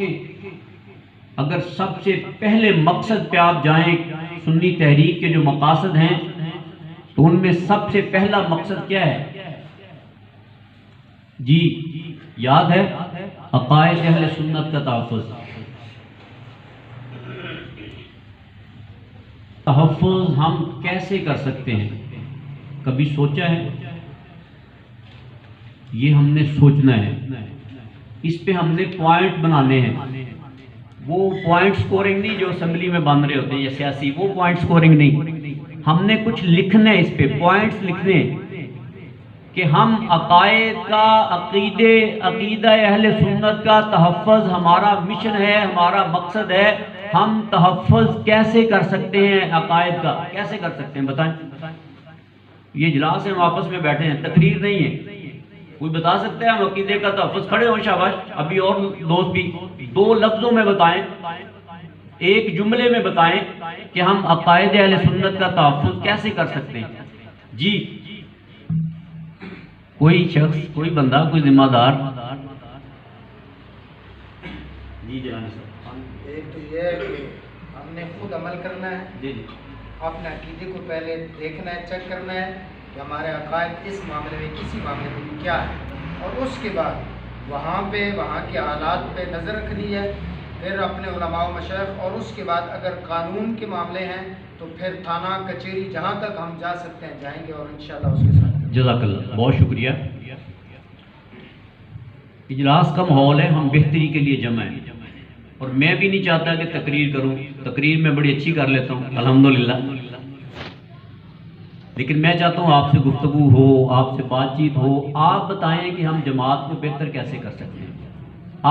دیکھیں اگر سب سے پہلے مقصد پہ آپ جائیں سنی تحریک کے جو مقاصد ہیں تو ان میں سب سے پہلا مقصد کیا ہے؟ جی یاد ہے؟ عقائد اہل سنت کا تحفظ۔ تحفظ ہم کیسے کر سکتے ہیں؟ کبھی سوچا ہے؟ یہ ہم نے سوچنا ہے، اس پہ ہم نے پوائنٹ بنانے ہیں۔ وہ پوائنٹ سکورنگ نہیں جو اسمبلی میں بن رہے ہوتے ہیں یا سیاسی، وہ پوائنٹ سکورنگ نہیں، ہم نے کچھ لکھنا ہے، اس پہ پوائنٹس لکھنے ہیں کہ ہم عقائد کا عقیدہ اہل سنت کا تحفظ ہمارا مشن ہے، ہمارا مقصد ہے۔ ہم تحفظ کیسے کر سکتے ہیں؟ عقائد کا کیسے کر سکتے ہیں بتائیں؟ یہ اجلاس ہے، ہم آپس میں بیٹھے ہیں، تقریر نہیں ہے۔ کوئی بتا سکتا ہے ہم عقیدے کا تحفظ؟ کھڑے ہو شاباش، ابھی اور دوست بھی 2 لفظوں میں بتائیں، ایک جملے میں بتائیں کہ ہم عقائد اہل سنت کا تحفظ کیسے کر سکتے ہیں؟ جی کوئی شخص، کوئی بندہ، کوئی ذمہ دار؟ جی جناب صاحب۔ ایک تو یہ ہے کہ ہم نے خود عمل کرنا ہے، جی اپنے عقیدے کو پہلے دیکھنا ہے، چیک کرنا ہے کہ ہمارے عقائد اس معاملے میں، کسی معاملے میں کیا ہے، اور اس کے بعد وہاں کے حالات پہ نظر رکھنی ہے، پھر اپنے علماء و مشائخ، اور اس کے بعد اگر قانون کے معاملے ہیں تو پھر تھانہ کچہری جہاں تک ہم جا سکتے ہیں جائیں گے، اور انشاءاللہ اس کے ساتھ۔ جزاک اللہ، بہت شکریہ۔ اجلاس کا ماحول ہے، ہم بہتری کے لیے جمع ہیں، اور میں بھی نہیں چاہتا کہ تقریر کروں، تقریر میں بڑی اچھی کر لیتا ہوں الحمدللہ، لیکن میں چاہتا ہوں آپ سے گفتگو ہو، آپ سے بات چیت ہو، آپ بتائیں کہ ہم جماعت کو بہتر کیسے کر سکتے ہیں،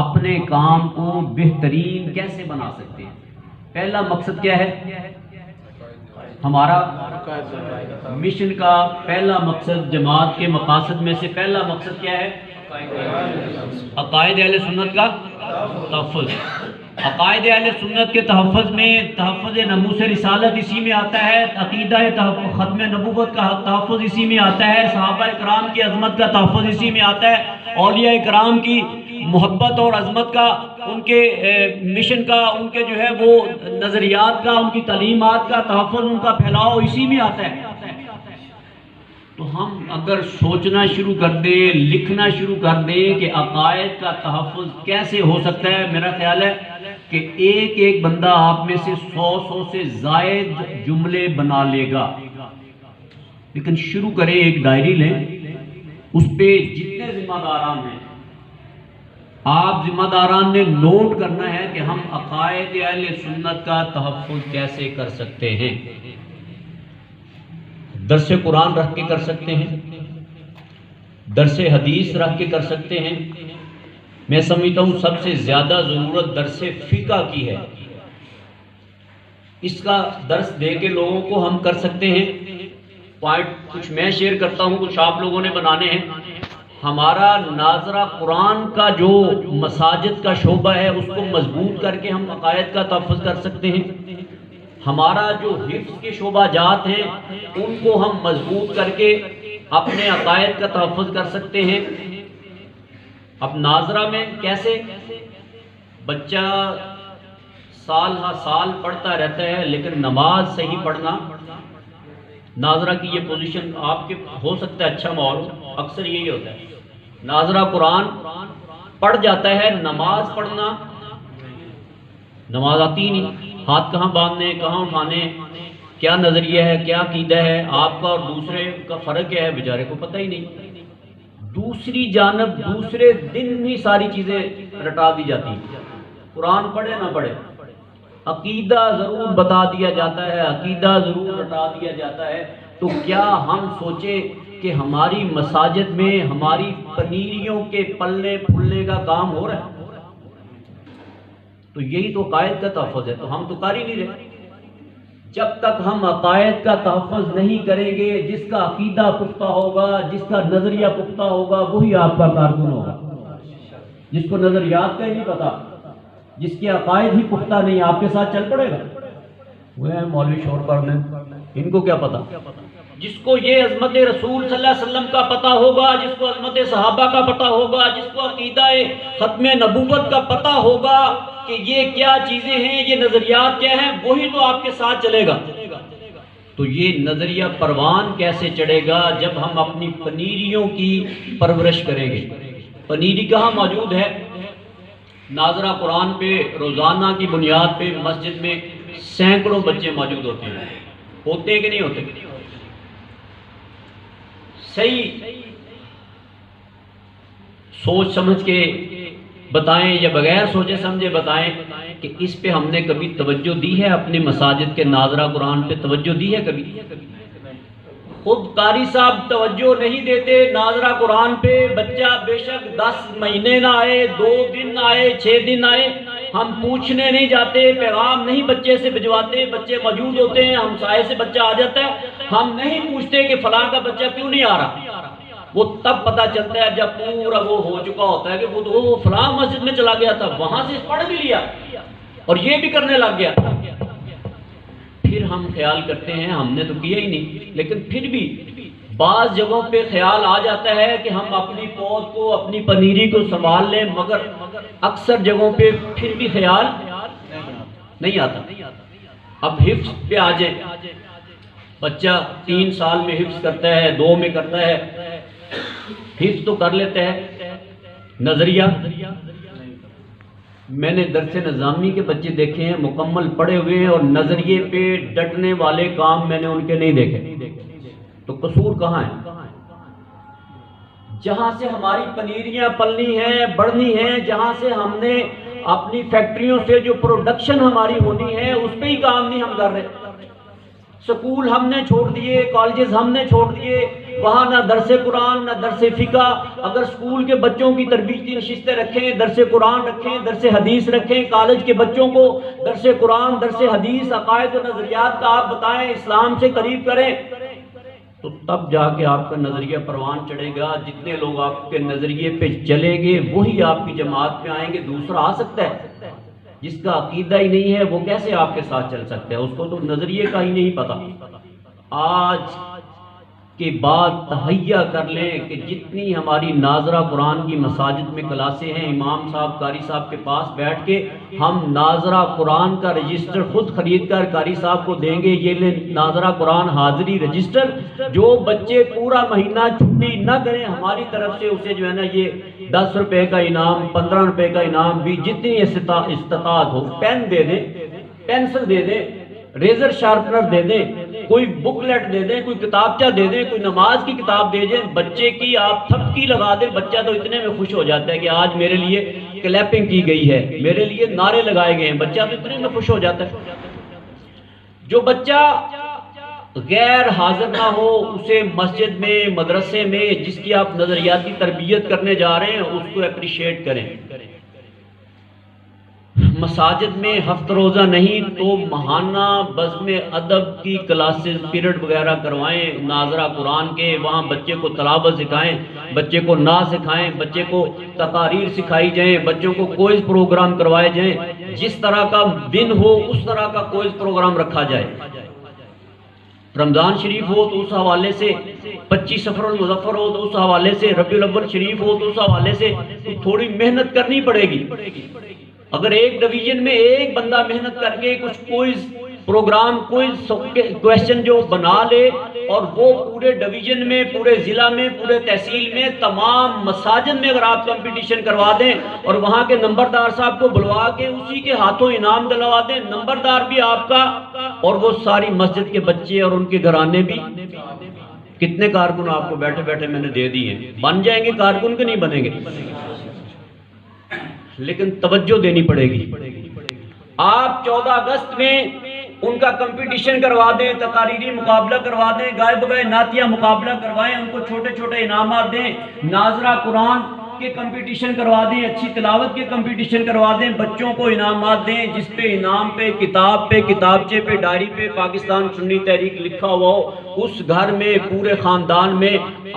اپنے کام کو بہترین کیسے بنا سکتے ہیں۔ پہلا مقصد کیا ہے ہمارا؟ مشن کا پہلا مقصد، جماعت کے مقاصد میں سے پہلا مقصد کیا ہے؟ عقائد اہل سنت کا تحفظ۔ عقائد اہل سنت کے تحفظ میں تحفظ ناموس رسالت اسی میں آتا ہے، عقیدہ ختم نبوت کا تحفظ اسی میں آتا ہے، صحابہ کرام کی عظمت کا تحفظ اسی میں آتا ہے، اولیاء کرام کی محبت اور عظمت کا، ان کے مشن کا، ان کے جو ہے وہ نظریات کا، ان کی تعلیمات کا تحفظ، ان کا پھیلاؤ اسی میں آتا ہے۔ تو ہم اگر سوچنا شروع کر دیں، لکھنا شروع کر دیں کہ عقائد کا تحفظ کیسے ہو سکتا ہے، میرا خیال ہے کہ ایک بندہ آپ میں سے 100 سے زائد جملے بنا لے گا۔ لیکن شروع کریں، ایک ڈائری لیں، اس پہ جتنے ذمہ داران ہیں، آپ ذمہ داران نے نوٹ کرنا ہے کہ ہم عقائد اہل سنت کا تحفظ کیسے کر سکتے ہیں۔ درس قرآن رکھ کے کر سکتے ہیں، درس حدیث رکھ کے کر سکتے ہیں۔ میں سمجھتا ہوں سب سے زیادہ ضرورت درس فقہ کی ہے، اس کا درس دے کے لوگوں کو ہم کر سکتے ہیں۔ پوائنٹ کچھ میں شیئر کرتا ہوں، کچھ آپ لوگوں نے بنانے ہیں۔ ہمارا ناظرہ قرآن کا جو مساجد کا شعبہ ہے اس کو مضبوط کر کے ہم عقائد کا تحفظ کر سکتے ہیں۔ ہمارا جو حفظ کے شعبہ جات ہیں ان کو ہم مضبوط کر کے اپنے عقائد کا تحفظ کر سکتے ہیں۔ اب ناظرہ میں کیسے؟ بچہ سال ہر سال پڑھتا رہتا ہے لیکن نماز صحیح پڑھنا، ناظرہ کی یہ پوزیشن آپ کے ہو سکتا ہے اچھا ماحول، اکثر یہی ہوتا ہے، ناظرہ قرآن پڑھ جاتا ہے، نماز پڑھنا، نماز آتی ہی نہیں، ہاتھ کہاں باندھنے، کہاں اٹھانے، کیا نظریہ ہے، کیا عقیدہ ہے آپ کا اور دوسرے کا فرق کیا ہے، بیچارے کو پتہ ہی نہیں۔ دوسری جانب دوسرے دن ہی ساری چیزیں رٹا دی جاتی ہیں، قرآن پڑھے نہ پڑھے، عقیدہ ضرور بتا دیا جاتا ہے، عقیدہ ضرور رٹا دیا جاتا ہے۔ تو کیا ہم سوچیں کہ ہماری مساجد میں ہماری پنیریوں کے پلنے پھولنے کا کام ہو رہا ہے؟ تو یہی تو عقائد کا تحفظ ہے، تو ہم تو کر ہی نہیں رہے۔ جب تک ہم عقائد کا تحفظ نہیں کریں گے، جس کا عقیدہ پختہ ہوگا، جس کا نظریہ پختہ ہوگا، وہی آپ کا کارکن ہوگا۔ جس کو نظریات کا ہی نہیں پتا، جس کے عقائد ہی پختہ نہیں، آپ کے ساتھ چل پڑے گا؟ وہ ہیں مولوی شور پڑھنے، ان کو کیا پتا؟ جس کو یہ عظمت رسول صلی اللہ علیہ وسلم کا پتہ ہوگا، جس کو عظمت صحابہ کا پتہ ہوگا، جس کو عقیدہ ختم نبوت کا پتہ ہوگا کہ یہ کیا چیزیں ہیں، یہ نظریات کیا ہیں، وہی تو آپ کے ساتھ چلے گا۔ تو یہ نظریہ پروان کیسے چڑھے گا جب ہم اپنی پنیریوں کی پرورش کریں گے؟ پنیری کہاں موجود ہے؟ ناظرہ قرآن پہ روزانہ کی بنیاد پہ مسجد میں سینکڑوں بچے موجود ہوتے ہیں، ہوتے ہیں کہ نہیں ہوتے؟ صحیح سوچ سمجھ کے بتائیں یا بغیر سوچے سمجھے بتائیں کہ اس پہ ہم نے کبھی توجہ دی ہے؟ اپنے مساجد کے ناظرہ قرآن پہ توجہ دی ہے کبھی؟ خود قاری صاحب توجہ نہیں دیتے ناظرہ قرآن پہ، بچہ بے شک 10 مہینے نہ آئے، 2 دن نہ آئے، 6 دن نہ آئے، ہم پوچھنے نہیں جاتے، پیغام نہیں بچے سے بھجواتے، بچے موجود ہوتے ہیں، ہمسائے سے بچہ آ جاتا ہے، ہم نہیں پوچھتے کہ فلاں کا بچہ کیوں نہیں آ رہا۔ وہ تب پتہ چلتا ہے جب پورا وہ ہو چکا ہوتا ہے کہ وہ تو فلاں مسجد میں چلا گیا تھا، وہاں سے پڑھ بھی لیا اور یہ بھی کرنے لگ گیا۔ پھر ہم خیال کرتے ہیں ہم نے تو کیا ہی نہیں، لیکن پھر بھی بعض جگہوں پہ خیال آ جاتا ہے کہ ہم اپنی پود کو، اپنی پنیری کو سنبھال لیں، مگر اکثر جگہوں پہ پھر بھی خیال نہیں آتا۔ اب حفظ پہ آ جائیں، بچہ 3 سال میں حفظ کرتا ہے، 2 میں کرتا ہے، حفظ تو کر لیتا ہے، نظریہ میں نے درس نظامی کے بچے دیکھے ہیں مکمل پڑھے ہوئے ہیں، اور نظریے پہ ڈٹنے والے کام میں نے ان کے نہیں دیکھے۔ تو قصور کہاں ہے؟ جہاں سے ہماری پنیریاں پلنی ہیں، بڑھنی ہیں، جہاں سے ہم نے اپنی فیکٹریوں سے جو پروڈکشن ہماری ہونی ہے اس پہ ہی کام نہیں ہم کر رہے۔ سکول ہم نے چھوڑ دیے، کالجز ہم نے چھوڑ دیے، وہاں نہ درس قرآن نہ درس فقہ۔ اگر سکول کے بچوں کی تربیتی نشستیں رکھیں، درس قرآن رکھیں، درس حدیث رکھیں، کالج کے بچوں کو درس قرآن، درس حدیث، عقائد و نظریات کا آپ بتائیں، اسلام سے قریب کریں، تو تب جا کے آپ کا نظریہ پروان چڑھے گا۔ جتنے لوگ آپ کے نظریے پہ چلیں گے وہی آپ کی جماعت پہ آئیں گے۔ دوسرا آ سکتا ہے جس کا عقیدہ ہی نہیں ہے وہ کیسے آپ کے ساتھ چل سکتا ہے؟ اس کو تو نظریے کا ہی نہیں پتا۔ آج کے بعد تہیہ کر لیں کہ جتنی ہماری ناظرہ قرآن کی مساجد میں کلاسیں ہیں، امام صاحب قاری صاحب کے پاس بیٹھ کے ہم ناظرہ قرآن کا رجسٹر خود خرید کر قاری صاحب کو دیں گے، یہ لیں ناظرہ قرآن حاضری رجسٹر۔ جو بچے پورا مہینہ چھٹی نہ کریں ہماری طرف سے اسے جو ہے نا یہ 10 روپے کا انعام، 15 روپے کا انعام بھی، جتنی استطاعت ہو، پین دے دیں، پینسل دے دیں، ریزر شارپنر دے دیں، کوئی بک لیٹ دے دیں، کوئی کتابچہ دے دیں، کوئی نماز کی کتاب دے دیں، بچے کی آپ تھپکی لگا دیں، بچہ تو اتنے میں خوش ہو جاتا ہے کہ آج میرے لیے کلیپنگ کی گئی ہے، میرے لیے نعرے لگائے گئے ہیں، بچہ تو اتنے میں خوش ہو جاتا ہے۔ جو بچہ غیر حاضر نہ ہو اسے مسجد میں، مدرسے میں جس کی آپ نظریاتی تربیت کرنے جا رہے ہیں اس کو اپریشیٹ کریں۔ مساجد میں ہفتہ روزہ نہیں تو ماہانہ بزم ادب کی کلاسز، پیریڈ وغیرہ کروائیں ناظرہ قرآن کے، وہاں بچے کو تلاوت سکھائیں، بچے کو نعت سکھائیں، بچے کو تقاریر سکھائی جائیں، بچوں کو کوئز پروگرام کروائے جائیں، جس طرح کا دن ہو اس طرح کا کوئز پروگرام رکھا جائے۔ رمضان شریف ہو تو اس حوالے سے، 25 سفر المظفر ہو تو اس حوالے سے، ربیع الاول شریف ہو تو اس حوالے سے تھوڑی محنت کرنی پڑے گی۔ اگر ایک ڈویژن میں ایک بندہ محنت کر کے کچھ کوئز پروگرام، کوئز کویسچن جو بنا لے اور وہ پورے ڈویژن میں، پورے ضلع میں، پورے تحصیل میں، تمام مساجد میں اگر آپ کمپٹیشن کروا دیں اور وہاں کے نمبردار صاحب کو بلوا کے اسی کے ہاتھوں انعام دلوا دیں، نمبردار بھی آپ کا اور وہ ساری مسجد کے بچے اور ان کے گھرانے بھی، کتنے کارکن آپ کو بیٹھے بیٹھے میں نے دے دیے ہیں، بن جائیں گے کارکن کہ نہیں بنیں گے؟ لیکن توجہ دینی پڑے گی۔ آپ 14 اگست میں ان کا کمپٹیشن کروا دیں، تقاریری مقابلہ کروا دیں، گائے بگائے نعتیہ مقابلہ کروائیں، ان کو چھوٹے چھوٹے انعامات دیں، ناظرہ قرآن کے کمپٹیشن کروا دیں، اچھی تلاوت کے کمپٹیشن کروا دیں، بچوں کو انعامات دیں جس پہ انعام پہ، کتاب پہ، کتابچے پہ، ڈائری پہ پاکستان سنی تحریک لکھا ہوا ہو، اس گھر میں، پورے خاندان میں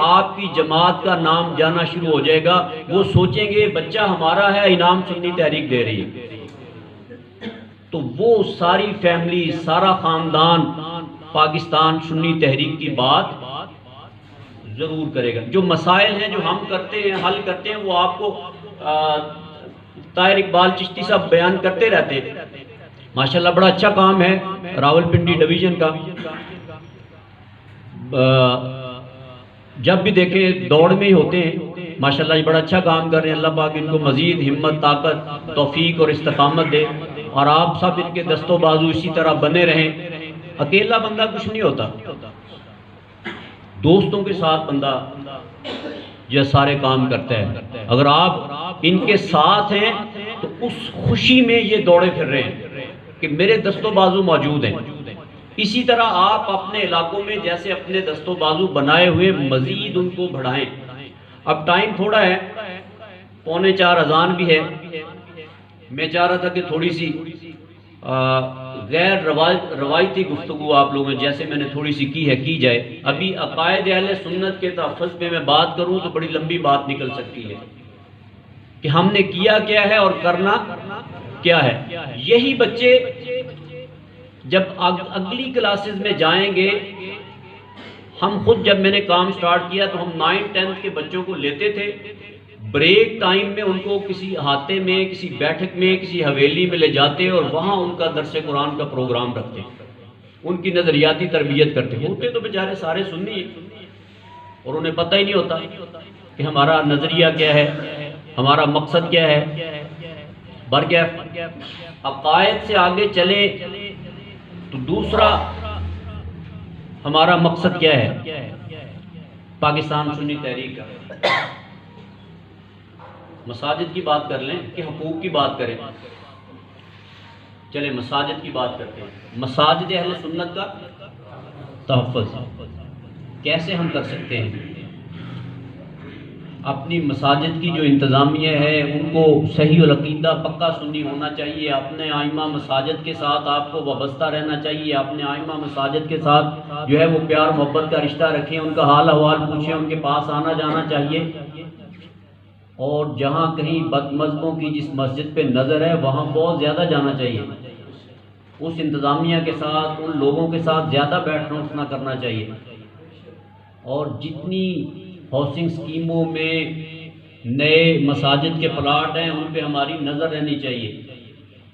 آپ کی جماعت کا نام جانا شروع ہو جائے گا۔ وہ سوچیں گے بچہ ہمارا ہے، انعام سنی تحریک دے رہی ہے۔ تو وہ ساری فیملی، سارا خاندان پاکستان سنی تحریک کی بات ضرور کرے گا۔ جو مسائل ہیں جو ہم کرتے ہیں، حل کرتے ہیں، وہ آپ کو طاہر اقبال چشتی صاحب بیان کرتے رہتے ہیں۔ ماشاءاللہ بڑا اچھا کام ہے راولپنڈی ڈویژن کا، جب بھی دیکھیں دوڑ میں ہی ہوتے ہیں۔ ماشاءاللہ یہ بڑا اچھا کام کر رہے ہیں، اللہ پاک ان کو مزید ہمت، طاقت، توفیق اور استقامت دے، اور آپ سب ان کے دست و بازو اسی طرح بنے رہیں۔ اکیلا بندہ کچھ نہیں ہوتا، دوستوں کے ساتھ بندہ یہ سارے کام کرتا ہے۔ اگر آپ ان کے ساتھ ہیں تو اس خوشی میں یہ دوڑے پھر رہے ہیں کہ میرے دست و بازو موجود ہیں۔ اسی طرح آپ اپنے علاقوں میں جیسے اپنے دست و بازو بنائے ہوئے مزید ان کو بڑھائیں۔ اب ٹائم تھوڑا ہے، 3:45 اذان بھی ہے۔ میں چاہ رہا تھا کہ تھوڑی سی غیر روایتی گفتگو آپ لوگوں جیسے میں نے تھوڑی سی کی جائے۔ ابھی عقائد اہل سنت کے تحفظ پہ میں بات کروں تو بڑی لمبی بات نکل سکتی ہے کہ ہم نے کیا کیا ہے اور کرنا کیا ہے۔ یہی بچے جب اگلی کلاسز میں جائیں گے، ہم خود جب میں نے کام سٹارٹ کیا تو ہم 9th 10th کے بچوں کو لیتے تھے، بریک ٹائم میں ان کو کسی احاطے میں، کسی بیٹھک میں، کسی حویلی میں لے جاتے اور وہاں ان کا درس قرآن کا پروگرام رکھتے، ان کی نظریاتی تربیت کرتے۔ ہوتے تو بیچارے سارے سنی ہیں اور انہیں پتہ ہی نہیں ہوتا کہ ہمارا نظریہ کیا ہے، ہمارا مقصد کیا ہے۔ برگیف عقائد سے آگے چلے تو دوسرا ہمارا مقصد کیا ہے، پاکستان سنی تحریک کا۔ مساجد کی بات کر لیں کہ حقوق کی بات کریں؟ چلے مساجد کی بات کرتے ہیں۔ مساجد اہل سنت کا تحفظ کیسے ہم کر سکتے ہیں؟ اپنی مساجد کی جو انتظامیہ ہے ان کو صحیح العقیدہ پکا سنی ہونا چاہیے۔ اپنے ائمہ مساجد کے ساتھ آپ کو وابستہ رہنا چاہیے، اپنے ائمہ مساجد کے ساتھ جو ہے وہ پیار محبت کا رشتہ رکھیں، ان کا حال احوال پوچھیں، ان کے پاس آنا جانا چاہیے۔ اور جہاں کہیں بد مذہبوں کی جس مسجد پہ نظر ہے وہاں بہت زیادہ جانا چاہیے، اس انتظامیہ کے ساتھ، ان لوگوں کے ساتھ زیادہ بیٹھنا اٹھنا کرنا چاہیے۔ اور جتنی ہاؤسنگ اسکیموں میں نئے مساجد کے پلاٹ ہیں ان پہ ہماری نظر رہنی چاہیے۔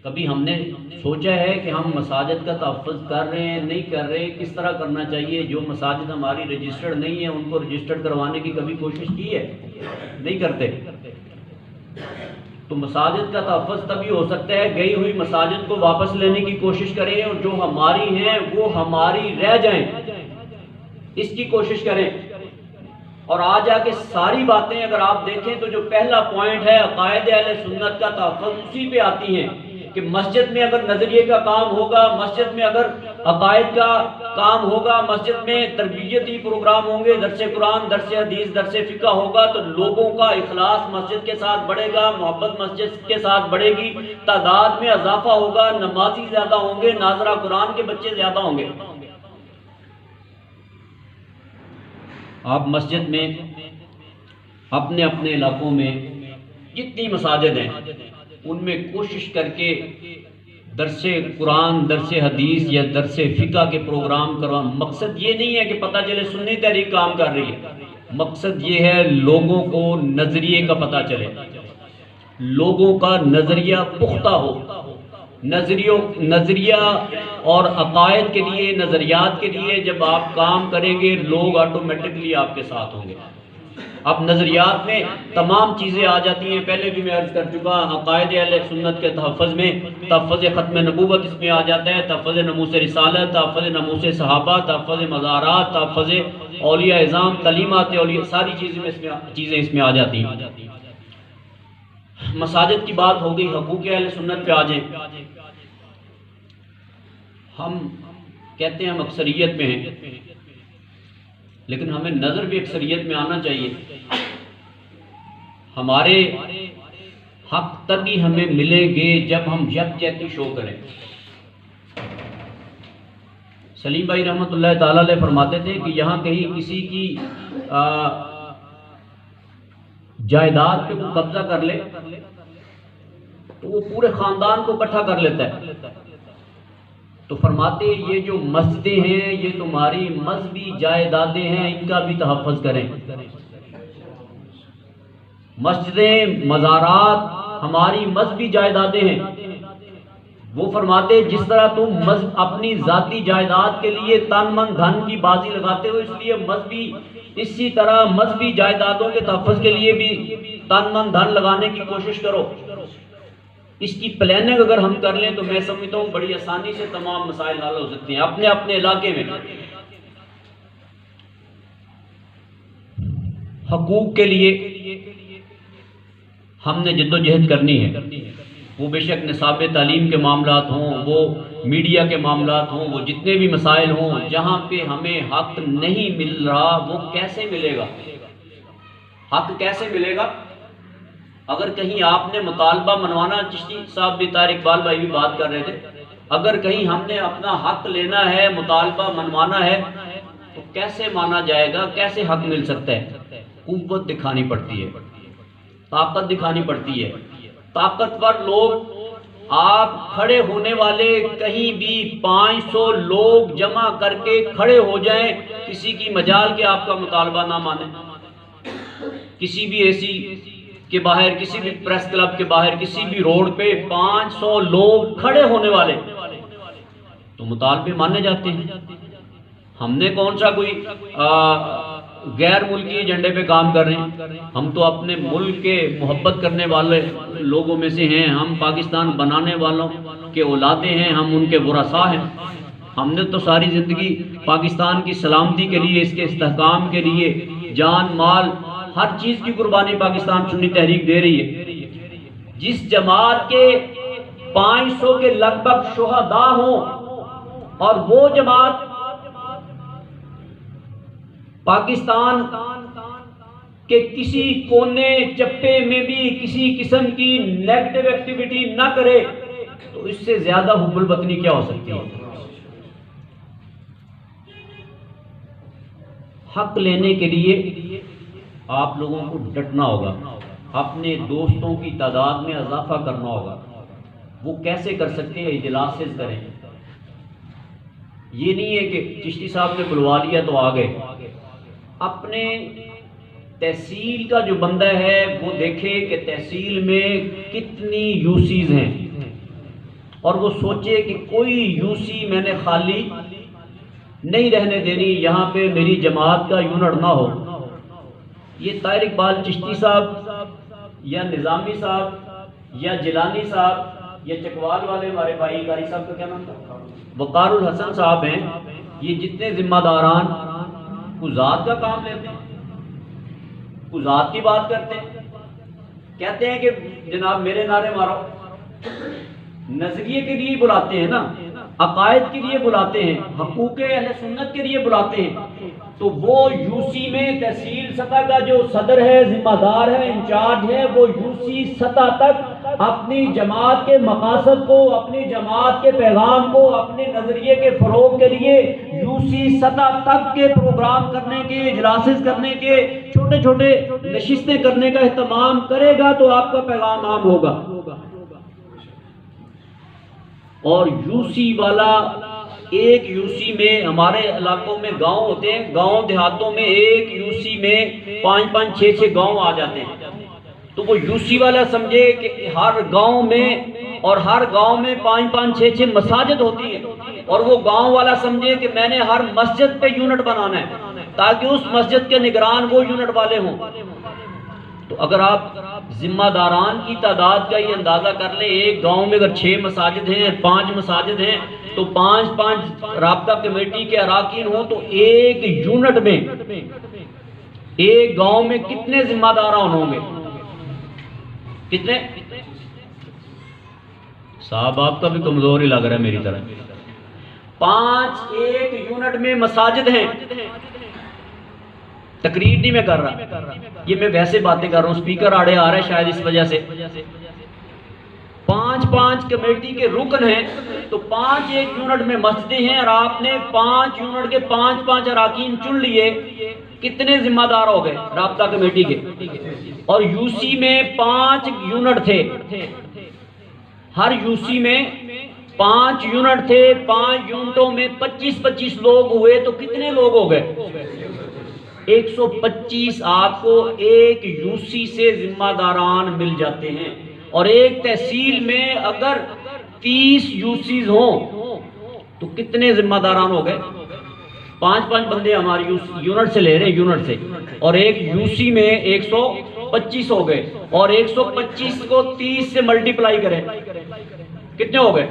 کبھی ہم نے سوچا ہے کہ ہم مساجد کا تحفظ کر رہے ہیں نہیں کر رہے، کس طرح کرنا چاہیے؟ جو مساجد ہماری رجسٹرڈ نہیں ہے ان کو رجسٹرڈ کروانے کی کبھی کوشش کی ہے؟ نہیں کرتے۔ تو مساجد کا تحفظ تبھی ہو سکتا ہے گئی ہوئی مساجد کو واپس لینے کی کوشش کریں اور جو ہماری ہیں وہ ہماری رہ جائیں، اس کی کوشش کریں۔ اور آ جا کے ساری باتیں اگر آپ دیکھیں تو جو پہلا پوائنٹ ہے عقائد اہل سنت کا تحفظ اسی پہ آتی ہیں کہ مسجد میں اگر نظریے کا کام ہوگا، مسجد میں اگر عقائد کا کام ہوگا، مسجد میں تربیتی پروگرام ہوں گے، درس قرآن، درس حدیث، درس فقہ ہوگا تو لوگوں کا اخلاص مسجد کے ساتھ بڑھے گا، محبت مسجد کے ساتھ بڑھے گی، تعداد میں اضافہ ہوگا، نمازی زیادہ ہوں گے، ناظرہ قرآن کے بچے زیادہ ہوں گے۔ آپ مسجد میں اپنے اپنے علاقوں میں جتنی مساجد ہیں ان میں کوشش کر کے درس قرآن، درس حدیث یا درس فقہ کے پروگرام کروا۔ مقصد یہ نہیں ہے کہ پتہ چلے سنی تحریک کام کر رہی ہے، مقصد یہ ہے لوگوں کو نظریے کا پتہ چلے، لوگوں کا نظریہ پختہ ہو۔ نظریہ اور عقائد کے لیے، نظریات کے لیے جب آپ کام کریں گے لوگ آٹومیٹکلی آپ کے ساتھ ہوں گے۔ اب نظریات میں تمام چیزیں آ جاتی ہیں، پہلے بھی میں عرض کر چکا، عقائد اہل سنت کے تحفظ میں تحفظ ختم نبوت اس میں آ جاتا ہے، تحفظ ناموس رسالت، تحفظ ناموس صحابہ، تحفظ مزارات، تحفظ اولیاء اعظام، تعلیمات اولیاء، ساری چیزیں اس میں آ جاتی ہیں۔ مساجد کی بات ہو گئی، حقوق اہل سنت پہ آ جائیں۔ ہم کہتے ہیں ہم اکثریت میں ہیں، لیکن ہمیں نظر بھی اکثریت میں آنا چاہیے۔ ہمارے حق تبھی ہمیں ملیں گے جب ہم یکجہتی شو کریں۔ سلیم بھائی رحمۃ اللہ تعالی علیہ فرماتے تھے کہ یہاں کہیں کسی کی جائیداد پہ کوئی قبضہ کر لے تو وہ پورے خاندان کو اکٹھا کر لیتا ہے تو فرماتے یہ جو مسجدیں ہیں یہ تمہاری مذہبی جائیدادیں ہیں، ان کا بھی تحفظ کریں۔ مسجدیں، مزارات ہماری مذہبی جائیدادیں ہیں۔ وہ فرماتے جس طرح تم اپنی ذاتی جائیداد کے لیے تن من دھن کی بازی لگاتے ہو، اس لیے اسی طرح مذہبی جائیدادوں کے تحفظ کے لیے بھی تن من دھن لگانے کی کوشش کرو۔ اس کی پلاننگ اگر ہم کر لیں تو میں سمجھتا ہوں بڑی آسانی سے تمام مسائل حل ہو سکتے ہیں اپنے اپنے علاقے میں۔ حقوق کے لیے ہم نے جد و جہد کرنی ہے، وہ بے شک نصاب تعلیم کے معاملات ہوں، وہ میڈیا کے معاملات ہوں، وہ جتنے بھی مسائل ہوں، جہاں پہ ہمیں حق نہیں مل رہا وہ کیسے ملے گا؟ حق کیسے ملے گا؟ اگر کہیں آپ نے مطالبہ منوانا، چشتی صاحب بھی، طاہر اقبال بھائی بھی بات کر رہے تھے، اگر کہیں ہم نے اپنا حق لینا ہے، مطالبہ منوانا ہے، تو کیسے مانا جائے گا؟ کیسے حق مل سکتا ہے؟ قوت دکھانی پڑتی ہے، طاقت دکھانی پڑتی ہے۔ طاقتور لوگ، آپ کھڑے ہونے والے کہیں بھی 500 لوگ جمع کر کے کھڑے ہو جائیں، کسی کی مجال کے آپ کا مطالبہ نہ مانیں، کسی بھی ایسی کے باہر، کسی بھی پریس کلب کے باہر، کسی بھی روڈ پہ 500 لوگ کھڑے ہونے والے تو مطالبے مانے جاتے ہیں۔ ہم نے کون سا کوئی غیر ملکی ایجنڈے پہ کام کر رہے ہیں؟ ہم تو اپنے ملک کے محبت کرنے والے لوگوں میں سے ہیں، ہم پاکستان بنانے والوں کے اولادیں ہیں، ہم ان کے ورثاء ہیں۔ ہم نے تو ساری زندگی پاکستان کی سلامتی کے لیے، اس کے استحکام کے لیے جان مال ہر چیز کی قربانی پاکستان سنی تحریک دے رہی ہے۔ جس جماعت کے 500 کے لگ بھگ شہداء ہوں اور وہ جماعت پاکستان کے کسی کونے چپے میں بھی کسی قسم کی نیگیٹو ایکٹیویٹی نہ کرے تو اس سے زیادہ حب الوطنی کیا ہو سکتی ہے؟ حق لینے کے لیے آپ لوگوں کو ڈٹنا ہوگا، اپنے دوستوں کی تعداد میں اضافہ کرنا ہوگا۔ وہ کیسے کر سکتے ہیں؟ اجلاس سے کریں۔ یہ نہیں ہے کہ چشتی صاحب نے بلوا لیا تو آ گئے۔ اپنے تحصیل کا جو بندہ ہے وہ دیکھے کہ تحصیل میں کتنی یو سیز ہیں، اور وہ سوچے کہ کوئی یو سی میں نے خالی نہیں رہنے دینی، یہاں پہ میری جماعت کا یونٹ نہ ہو۔ یہ طاہر اقبال چشتی صاحب یا نظامی صاحب یا جیلانی صاحب یا چکوال والے ہمارے بھائی قاری صاحب کا کیا نام تھا، وقار الحسن صاحب ہیں، یہ جتنے ذمہ داران کو ذات کا کام لیتے ہیں، کو ذات کی بات کرتے ہیں، کہتے ہیں کہ جناب میرے نعرے مارو، نظریے کے لیے بلاتے ہیں نا، عقائد کے لیے بلاتے ہیں، حقوق اہل سنت کے لیے بلاتے ہیں، تو وہ یو سی میں تحصیل سطح کا جو صدر ہے، ذمہ دار ہے، انچارج ہے، وہ یو سی سطح تک اپنی جماعت کے مقاصد کو، اپنی جماعت کے پیغام کو، اپنے نظریے کے فروغ کے لیے یو سی سطح تک کے پروگرام کرنے کے، اجلاسز کرنے کے، چھوٹے چھوٹے نشستیں کرنے کا اہتمام کرے گا تو آپ کا پیغام عام ہوگا۔ اور یو سی والا ایک یو سی میں، ہمارے علاقوں میں گاؤں ہوتے ہیں، گاؤں دیہاتوں میں ایک یو سی میں 5-5 6-6 گاؤں آ جاتے ہیں، تو وہ یو سی والا سمجھے کہ ہر گاؤں میں، اور ہر گاؤں میں 5-5 6-6 مساجد ہوتی ہیں، اور وہ گاؤں والا سمجھے کہ میں نے ہر مسجد پہ یونٹ بنانا ہے تاکہ اس مسجد کے نگران وہ یونٹ والے ہوں۔ تو اگر آپ ذمہ داران کی تعداد کا یہ اندازہ کر لیں، ایک گاؤں میں اگر 6 مساجد ہیں، 5 مساجد ہیں، تو 5 رابطہ کمیٹی کے اراکین ہوں تو ایک یونٹ میں، ایک گاؤں میں کتنے ذمہ داران ہوں گے؟ کتنے؟ صاحب آپ کا بھی کمزور ہی لگ رہا ہے میری طرح۔ 5 ایک یونٹ میں مساجد ہیں۔ تقریر نہیں میں کر رہا، یہ میں ویسے باتیں کر رہا ہوں، سپیکر آڑے آ رہا ہے شاید اس وجہ سے۔ 5 کمیٹی کے رکن ہیں تو 5 ایک یونٹ میں مسجدیں ہیں، اور آپ نے 5 یونٹ کے 5 اراکین چن لیے، کتنے ذمہ دار ہو گئے رابطہ کمیٹی کے؟ اور یو سی میں 5 یونٹ تھے، ہر یو سی میں 5 یونٹ تھے، 5 یونٹوں میں 25 لوگ ہوئے تو کتنے لوگ ہو گئے؟ 125 آپ کو ایک یوسی سے ذمہ داران مل جاتے ہیں، اور ایک تحصیل میں اگر 30 یوسیز ہوں تو کتنے ذمہ داران ہو گئے؟ 5 بندے ہماری یونٹ سے لے رہے ہیں، یونٹ سے، اور ایک یوسی میں 125 ہو گئے، اور 125 کو 30 سے ملٹیپلائی کریں کتنے ہو گئے؟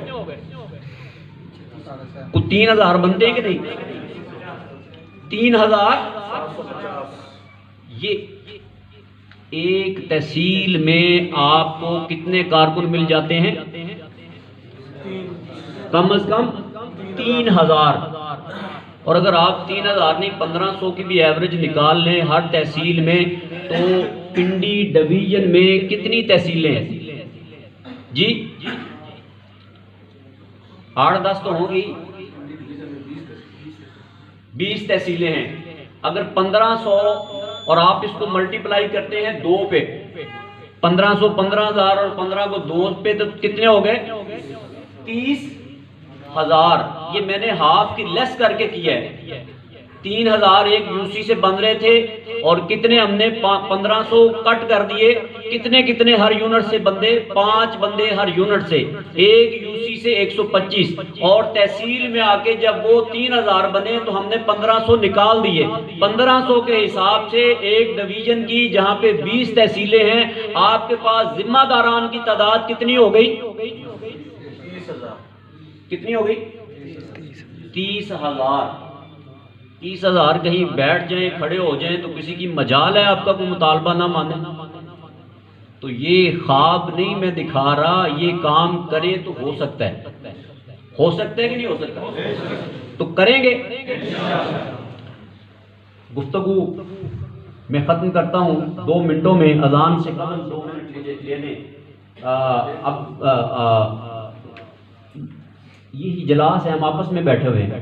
3000 بندے کہ نہیں؟ 3000۔ یہ ایک تحصیل میں آپ کو کتنے کارکن مل جاتے ہیں؟ کم از کم 3000۔ اور اگر آپ 3000 نہیں 1500 کی بھی ایوریج نکال لیں ہر تحصیل میں، تو پنڈی ڈویژن میں کتنی تحصیلیں ہیں جی؟ 8-10 تو ہوں گی، 20 تحصیلیں ہیں۔ اگر 1500 اور آپ اس کو ملٹیپلائی کرتے ہیں 2 پہ، 1500 15000 اور 15 کو 2 پہ، تو کتنے ہو گئے؟ 30,000۔ یہ میں نے ہاف کی لیس کر کے کیا ہے۔ 3000 ایک یوسی سے بن رہے تھے، اور کتنے ہم نے 1500 کٹ کر دیے، کتنے ہر یونٹ سے بندے؟ 5 بندے ہر یونٹ سے، ایک یوسی سے 125، اور تحصیل میں آ کے جب وہ 3000 بنے تو ہم نے 1500 نکال دیے۔ 1500 کے حساب سے ایک ڈویژن کی جہاں پہ 20 تحصیلیں ہیں، آپ کے پاس ذمہ داران کی تعداد کتنی ہو گئی؟ کتنی ہو گئی؟ 30,000۔ 30,000 کہیں بیٹھ جائیں، کھڑے ہو جائیں تو کسی کی مجال ہے آپ کا کوئی مطالبہ نہ مانے؟ تو یہ خواب نہیں میں دکھا رہا، یہ کام کرے تو ہو سکتا ہے۔ ہو سکتا ہے کہ نہیں ہو سکتا؟ تو کریں گے۔ گفتگو میں ختم کرتا ہوں 2 منٹوں میں، اذان سے قبل 2 منٹ مجھے دے دیں۔ اب یہ اجلاس ہے، ہم آپس میں بیٹھے ہوئے ہیں۔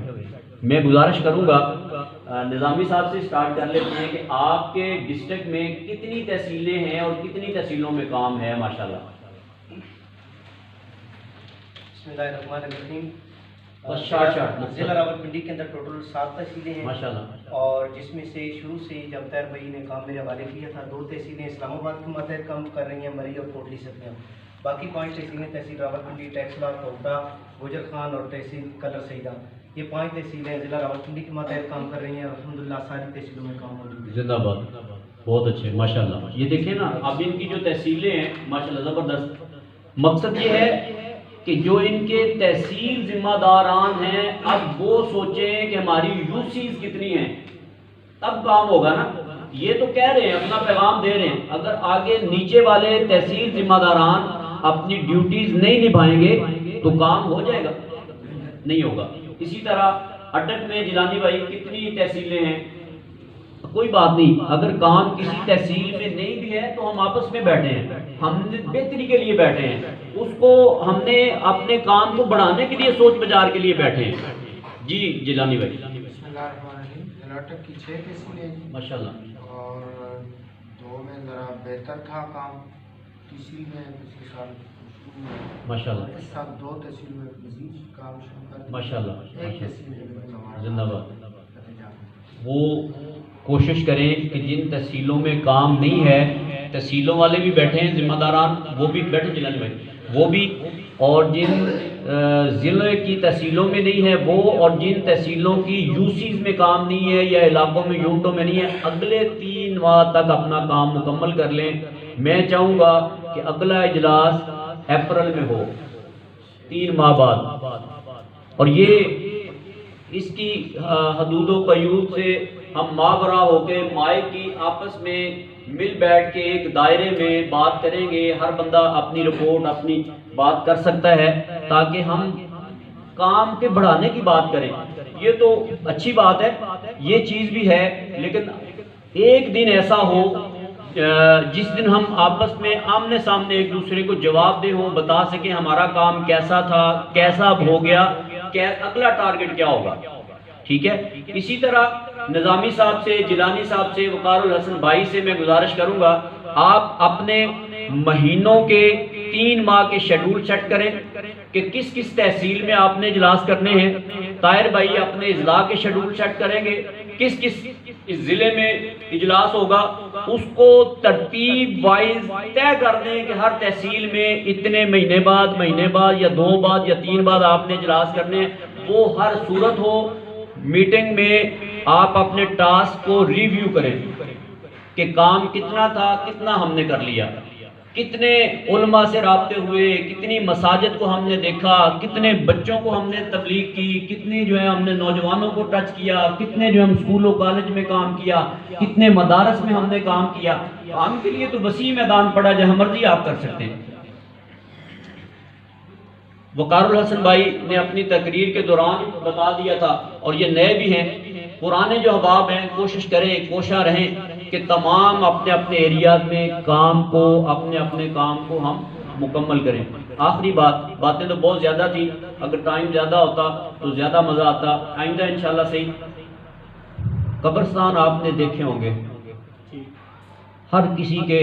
میں گزارش کروں گا نظامی صاحب سے سٹارٹ کر لیتے ہیں کہ آپ کے ڈسٹرکٹ میں کتنی تحصیلیں ہیں اور کتنی تحصیلوں میں کام ہے ماشاءاللہ؟ بسم اللہ الرحمن الرحیم۔ ضلع راولپنڈی کے اندر ٹوٹل 7 تحصیلیں ہیں ماشاءاللہ، اور جس میں سے شروع سے جب طاہر بھائی نے کام میرے حوالے کیا تھا 2 تحصیلیں اسلام آباد کے ماتحت کام کر رہی ہیں، مری اور کوٹلی سکھیاں۔ باقی 5 تحصیلیں تحصیل راولپنڈی، ٹیکسلا، کوٹا، گوجر خان اور تحصیل کلر سیدہ، یہ 5 تحصیلیں ضلع راولپنڈی کے ماتحت کام کر رہی ہیں۔ الحمدللہ ساری تحصیلوں میں کام موجود ہے۔ زندہ باد، بہت اچھے ماشاءاللہ۔ یہ دیکھیں نا، اب ان کی جو تحصیلیں ہیں ماشاءاللہ زبردست۔ مقصد یہ ہے کہ جو ان کے تحصیل ذمہ داران ہیں، اب وہ سوچیں کہ ہماری یوسیز کتنی ہیں، تب کام ہوگا نا۔ یہ تو کہہ رہے ہیں، اپنا پیغام دے رہے ہیں، اگر آگے نیچے والے تحصیل ذمہ داران اپنی ڈیوٹیز نہیں نبھائیں گے تو کام ہو جائے گا؟ نہیں ہوگا۔ اسی طرح اٹک میں جیلانی بھائی کتنی تحصیلیں ہیں؟ کوئی بات نہیں، اگر کام کسی تحصیل میں نہیں بھی ہے تو ہم آپس میں بیٹھے ہیں، ہم نے بہتری کے لیے بیٹھے ہیں، اس کو ہم نے اپنے کام کو بڑھانے کے لیے سوچ بچار کے لیے بیٹھے ہیں۔ جی جیلانی بھائی۔ بسم اللہ الرحمن الرحیم۔ ضلع اٹک کی 6 تحصیلیں ہیں ماشاءاللہ، اور 2 میں ذرا بہتر تھا کام، تیسری میں پچھلے سال ماشاءاللہ، اس سال 2 تحصیل میں مزید کام شروع کر دیا۔ ماشاءاللہ، ایک تحصیل میں زندہ باد۔ وہ کوشش کریں کہ جن تحصیلوں میں کام نہیں ہے، تحصیلوں والے بھی بیٹھے ہیں ذمہ داران، وہ بھی بیٹھے جیلانی بھائی، وہ بھی، اور جن ضلع کی تحصیلوں میں نہیں ہے وہ، اور جن تحصیلوں کی یوسیز میں کام نہیں ہے یا علاقوں میں یونٹوں میں نہیں ہے، اگلے 3 ماہ تک اپنا کام مکمل کر لیں۔ میں چاہوں گا کہ اگلا اجلاس اپریل میں ہو، 3 ماہ بعد، اور یہ اس کی حدود و قیود سے ہم ماورا ہو کے مائک کی آپس میں مل بیٹھ کے ایک دائرے میں بات کریں گے، ہر بندہ اپنی رپورٹ اپنی بات کر سکتا ہے، تاکہ ہم کام کے بڑھانے کی بات کریں۔ یہ تو اچھی بات ہے، یہ چیز بھی ہے، لیکن ایک دن ایسا ہو جس دن ہم آپس میں آمنے سامنے ایک دوسرے کو جواب دے ہوں، بتا سکیں ہمارا کام کیسا تھا، کیسا ہو گیا، اگلا ٹارگٹ کیا ہوگا۔ ٹھیک ہے، اسی طرح نظامی صاحب سے، جیلانی صاحب سے، وقار الحسن بھائی سے میں گزارش کروں گا، آپ اپنے مہینوں کے 3 ماہ کے شیڈول سیٹ کریں کہ کس کس تحصیل میں آپ نے اجلاس کرنے ہیں. طاہر بھائی اپنے اضلاع کے شیڈول سیٹ کریں گے, کس کس اس ضلع میں اجلاس ہوگا, اس کو ترتیب وائز طے کر دیں کہ ہر تحصیل میں اتنے مہینے بعد یا 2 بعد یا 3 بعد آپ نے اجلاس کرنے ہیں. وہ ہر صورت ہو, میٹنگ میں آپ اپنے ٹاسک کو ریویو کریں کہ کام کتنا تھا, کتنا ہم نے کر لیا, کتنے علماء سے رابطے ہوئے, کتنی مساجد کو ہم نے دیکھا, کتنے بچوں کو ہم نے تبلیغ کی, کتنے جو ہے ہم نے نوجوانوں کو ٹچ کیا, کتنے جو ہم اسکولوں کالج میں کام کیا, کتنے مدارس میں ہم نے کام کیا. کام کے لیے تو وسیع میدان پڑا, جہاں مرضی آپ کر سکتے ہیں. وقار الحسن بھائی نے اپنی تقریر کے دوران بتا دیا تھا, اور یہ نئے بھی ہیں, پرانے جو احباب ہیں کوشش کریں, کوشاں رہیں کہ تمام اپنے اپنے ایریاز میں کام کو, اپنے اپنے کام کو ہم مکمل کریں. آخری باتیں تو بہت زیادہ تھی, اگر ٹائم زیادہ ہوتا تو زیادہ مزہ آتا. آئندہ انشاءاللہ صحیح. قبرستان آپ نے دیکھے ہوں گے, ہر کسی کے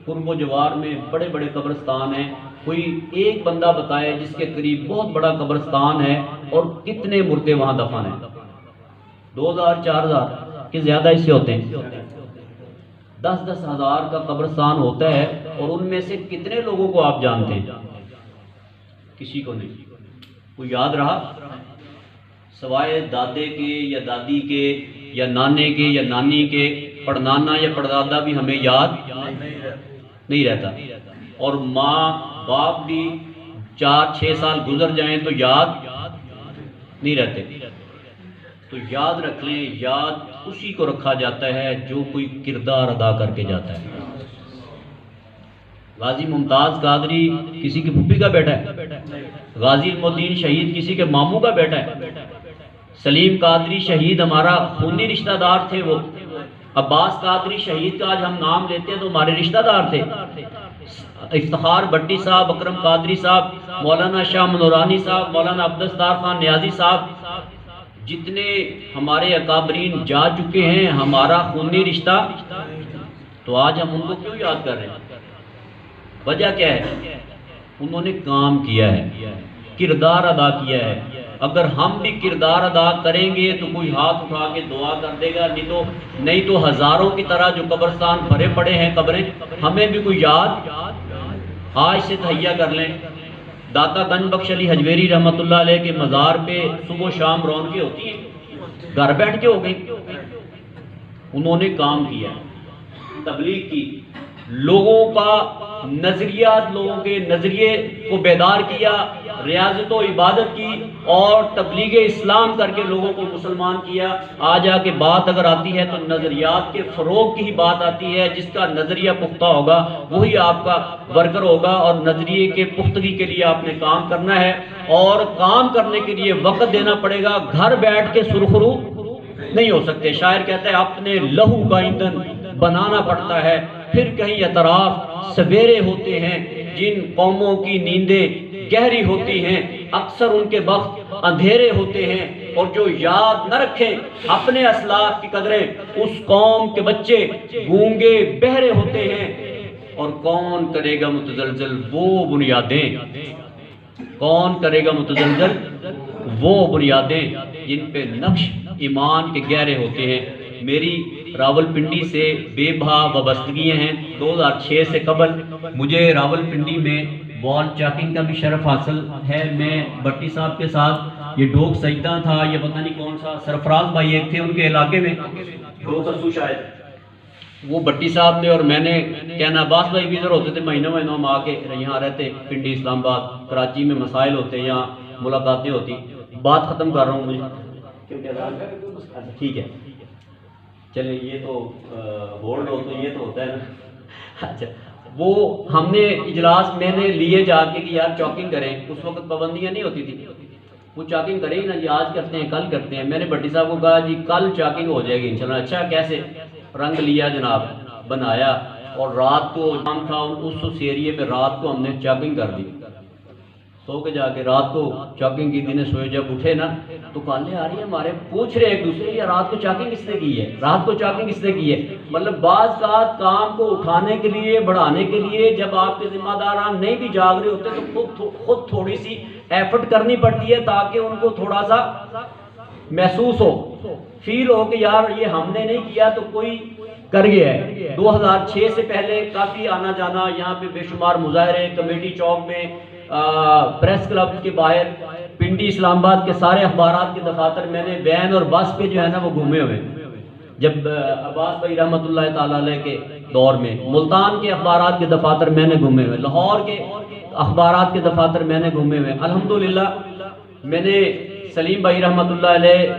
قرب و جوار میں بڑے بڑے قبرستان ہیں. کوئی ایک بندہ بتائے جس کے قریب بہت بڑا قبرستان ہے اور کتنے مردے وہاں دفن ہیں. 2000 4000 کہ زیادہ اس سے ہوتے ہیں. 10 ہزار کا قبرستان ہوتا ہے, اور ان میں سے کتنے لوگوں کو آپ جانتے ہیں؟ کسی کو نہیں. کوئی یاد رہا سوائے دادے کے یا دادی کے یا نانے کے یا نانی کے, پڑنانا یا پڑدادا بھی ہمیں یاد نہیں رہتا, اور ماں باپ بھی 4-6 سال گزر جائیں تو یاد نہیں رہتے. تو یاد رکھ لیں, یاد اسی کو رکھا جاتا ہے جو کوئی کردار ادا کر کے جاتا ہے. غازی ممتاز قادری کسی کی پھوپھی کا بیٹا ہے, غازی المدین شہید کسی کے ماموں کا بیٹا ہے, سلیم قادری شہید ہمارا خونی رشتہ دار تھے, وہ عباس قادری شہید کا آج ہم نام لیتے ہیں تو ہمارے رشتہ دار تھے. افتخار بٹی صاحب, اکرم قادری صاحب, مولانا شاہ منورانی صاحب, مولانا عبدالستار خان نیازی صاحب, جتنے ہمارے اکابرین جا چکے ہیں, ہمارا خونی رشتہ, تو آج ہم ان کو کیوں یاد کر رہے ہیں؟ وجہ کیا ہے؟ انہوں نے کام کیا ہے, کردار ادا کیا ہے. اگر ہم بھی کردار ادا کریں گے تو کوئی ہاتھ اٹھا کے دعا کر دے گا, نہیں تو ہزاروں کی طرح جو قبرستان بھرے پڑے ہیں قبریں, ہمیں بھی کوئی یاد آج سے تہیا کر لیں. داتا گنج بخش علی حجویری رحمۃ اللہ علیہ کے مزار پہ صبح و شام رونقیں ہوتی ہیں, گھر بیٹھ کے ہو گئی. انہوں نے کام کیا, تبلیغ کی, لوگوں کا نظریات, لوگوں کے نظریے کو بیدار کیا, ریاضت و عبادت کی, اور تبلیغ اسلام کر کے لوگوں کو مسلمان کیا. آج آ کے بات اگر آتی ہے تو نظریات کے فروغ کی ہی بات آتی ہے. جس کا نظریہ پختہ ہوگا وہی آپ کا ورکر ہوگا, اور نظریے کے پختگی کے لیے آپ نے کام کرنا ہے, اور کام کرنے کے لیے وقت دینا پڑے گا. گھر بیٹھ کے سرخرو نہیں ہو سکتے. شاعر کہتا ہے اپنے لہو کا ایندھن بنانا پڑتا ہے, پھر کہیں اطراف سویرے ہوتے ہیں. جن قوموں کی نیندیں گہری ہوتی ہیں اکثر ان کے وقت اندھیرے ہوتے ہیں, اور جو یاد نہ رکھیں اپنے اسلاف کی قدریں, اس قوم کے بچے گونگے بہرے ہوتے ہیں. اور کون کرے گا متزلزل وہ بنیادیں, کون کرے گا متزلزل وہ بنیادیں جن پہ نقش ایمان کے گہرے ہوتے ہیں. میری راول پنڈی سے بے بہا وابستگیاں ہیں. 2006 سے قبل مجھے راول پنڈی میں وال چاکنگ کا بھی شرف حاصل ہے. میں بٹی صاحب کے ساتھ, یہ ڈوگ سجدہ تھا, یہ پتہ نہیں کون سا, سرفراز بھائی ایک تھے ان کے علاقے میں, ڈوگ سسو شاید, وہ بٹی صاحب نے اور میں نے کہنا عباس بھائی بھی ادھر ہوتے تھے, مہینوں ہم آ کے یہاں رہتے, پنڈی اسلام آباد کراچی میں مسائل ہوتے, یہاں ملاقاتیں ہوتی. بات ختم کر رہا ہوں مجھے, ٹھیک ہے چلیں, یہ تو ہولڈ ہو تو یہ تو ہوتا ہے نا. اچھا, وہ ہم نے اجلاس میں نے لیے جا کے کہ یار چاکنگ کریں. اس وقت پابندیاں نہیں ہوتی تھی, وہ چاکنگ کریں گی نا جی, آج کرتے ہیں کل کرتے ہیں. میں نے بٹی صاحب کو کہا جی کل چاکنگ ہو جائے گی انشاءاللہ. اچھا کیسے؟ رنگ لیا جناب, بنایا, اور رات کو جام تھا اس ایریے میں, رات کو ہم نے چاکنگ کر دی. سو کے جا کے رات کو چاکنگ کی دن سوئے جب اٹھے نا تو کالیں آ رہی ہیں ہمارے، پوچھ رہے ایک دوسرے یا رات کو چاکنگ کس نے کی ہے، رات کو چاکنگ کس نے کی ہے۔ مطلب بعض ساتھ کام کو اٹھانے کے لیے، بڑھانے کے لیے جب آپ کے ذمہ داران نہیں بھی جاگ رہے ہوتے تو خود تھوڑی سی ایفرٹ کرنی پڑتی ہے تاکہ ان کو تھوڑا سا محسوس ہو، فیل ہو کہ یار یہ ہم نے نہیں کیا تو کوئی کر گیا ہے۔ 2006 سے پہلے کافی آنا جانا، یہاں پہ بے شمار مظاہرے، کمیٹی چوک میں، پریس کلب کے باہر، پنڈی، اسلام آباد کے سارے اخبارات کے دفاتر میں نے وین اور بس پہ جو ہے نا وہ گھومے ہوئے، جب عباس بھائی رحمۃ اللہ تعالی علیہ کے دور میں ملتان کے اخبارات کے دفاتر میں نے گھومے ہوئے، لاہور کے اخبارات کے دفاتر میں نے گھومے ہوئے۔ الحمدللہ میں نے سلیم بھائی رحمۃ اللہ علیہ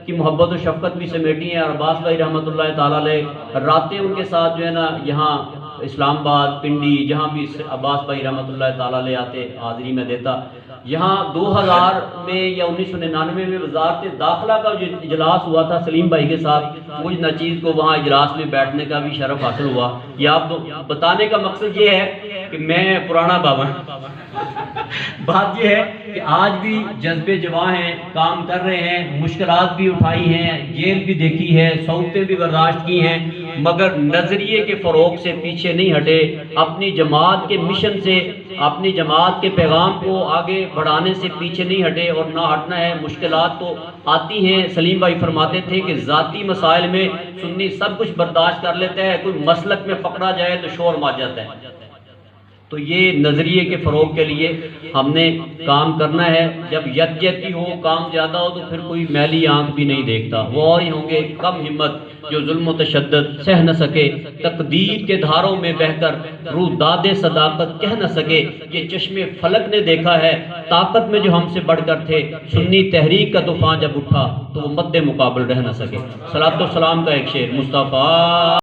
کی محبت و شفقت بھی سمیٹی ہیں، اور عباس بھائی رحمۃ اللہ تعالی علیہ راتیں ان کے ساتھ جو ہے نا یہاں اسلام آباد، پنڈی، جہاں بھی عباس بھائی رحمۃ اللہ تعالی علیہ آتے حاضری میں دیتا۔ یہاں 2000 میں یا 1999 میں وزارت داخلہ کا جو اجلاس ہوا تھا سلیم بھائی کے ساتھ، مجھ نچیز کو وہاں اجلاس میں بیٹھنے کا بھی شرف حاصل ہوا۔ یہ آپ بتانے کا مقصد یہ ہے کہ میں پرانا بابا بات یہ ہے کہ آج بھی جذبے جواں ہیں، کام کر رہے ہیں، مشکلات بھی اٹھائی ہیں، جیل بھی دیکھی ہے، صعوبتیں بھی برداشت کی ہیں، مگر نظریے کے فروغ سے پیچھے نہیں ہٹے، اپنی جماعت کے مشن سے، اپنی جماعت کے پیغام کو آگے بڑھانے سے پیچھے نہیں ہٹے اور نہ ہٹنا ہے۔ مشکلات تو آتی ہیں، سلیم بھائی فرماتے تھے کہ ذاتی مسائل میں سنی سب کچھ برداشت کر لیتا ہے، کوئی مسلک میں پکڑا جائے تو شور مچ جاتا ہے۔ تو یہ نظریے کے فروغ کے لیے ہم نے کام کرنا ہے۔ جب یکجہتی ہو، کام زیادہ ہو تو پھر کوئی میلی آنکھ بھی نہیں دیکھتا، وہ اور ہی ہوں گے کم ہمت جو ظلم و تشدد سہ نہ سکے، تقدیر کے دھاروں میں بہہ کر روح داد صداقت کہہ نہ سکے۔ یہ چشم فلک نے دیکھا ہے طاقت میں جو ہم سے بڑھ کر تھے، سنی تحریک کا طوفان جب اٹھا تو وہ مد مقابل رہ نہ سکے۔ صلاۃ و سلام کا ایک شعر، مصطفیٰ